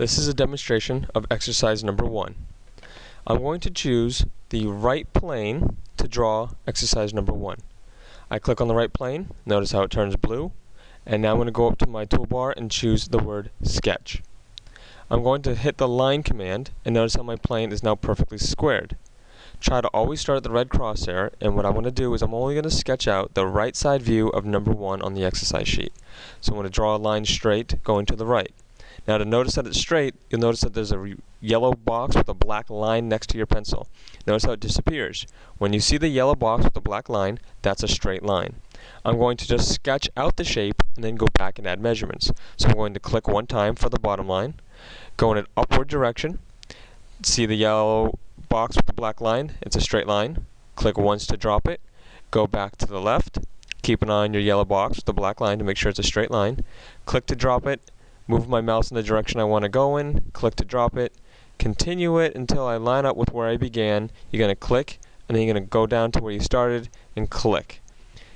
This is a demonstration of exercise number 1. I'm going to choose the right plane to draw exercise number 1. I click on the right plane, notice how it turns blue, and now I'm going to go up to my toolbar and choose the word Sketch. I'm going to hit the line command and notice how my plane is now perfectly squared. Try to always start at the red crosshair, and what I want to do is I'm only going to sketch out the right side view of number 1 on the exercise sheet. So I'm going to draw a line straight going to the right. Now to notice that it's straight, you'll notice that there's a yellow box with a black line next to your pencil. Notice how it disappears. When you see the yellow box with the black line, that's a straight line. I'm going to just sketch out the shape and then go back and add measurements. So I'm going to click one time for the bottom line, go in an upward direction, see the yellow box with the black line, it's a straight line. Click once to drop it, go back to the left, keep an eye on your yellow box with the black line to make sure it's a straight line, click to drop it, move my mouse in the direction I want to go in, click to drop it, continue it until I line up with where I began. You're going to click, and then you're going to go down to where you started and click.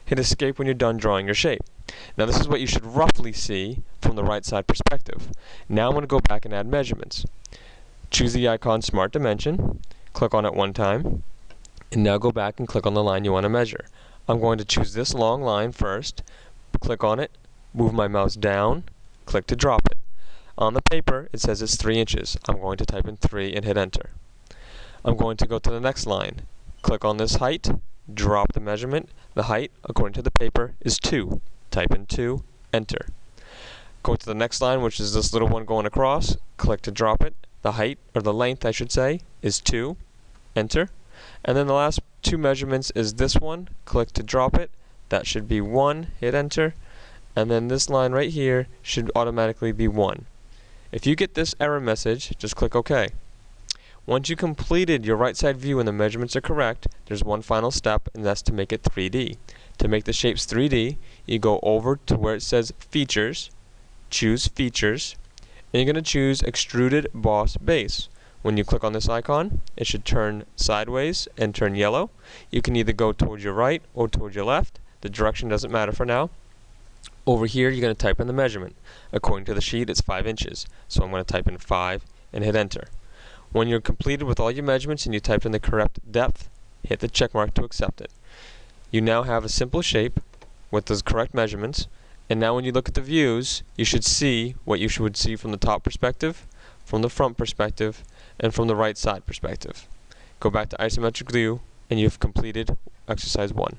Hit escape when you're done drawing your shape. Now this is what you should roughly see from the right side perspective. Now I'm going to go back and add measurements. Choose the icon Smart Dimension, click on it one time, and now go back and click on the line you want to measure. I'm going to choose this long line first, click on it, move my mouse down, click to drop it. On the paper it says it's 3 inches. I'm going to type in 3 and hit enter. I'm going to go to the next line. Click on this height, drop the measurement. The height, according to the paper, is 2. Type in 2, enter. Go to the next line, which is this little one going across. Click to drop it. The height, or the length I should say, is 2, enter. And then the last 2 measurements is this one. Click to drop it. That should be 1, hit enter. And then this line right here should automatically be 1. If you get this error message, just click OK. Once you completed your right side view and the measurements are correct, there's one final step, and that's to make it 3D. To make the shapes 3D, you go over to where it says Features, choose Features, and you're going to choose Extruded Boss Base. When you click on this icon, it should turn sideways and turn yellow. You can either go towards your right or towards your left. The direction doesn't matter for now. Over here, you're going to type in the measurement. According to the sheet, it's 5 inches. So I'm going to type in 5 and hit enter. When you're completed with all your measurements and you typed in the correct depth, hit the check mark to accept it. You now have a simple shape with those correct measurements. And now when you look at the views, you should see what you would see from the top perspective, from the front perspective, and from the right side perspective. Go back to isometric view, and you've completed exercise 1.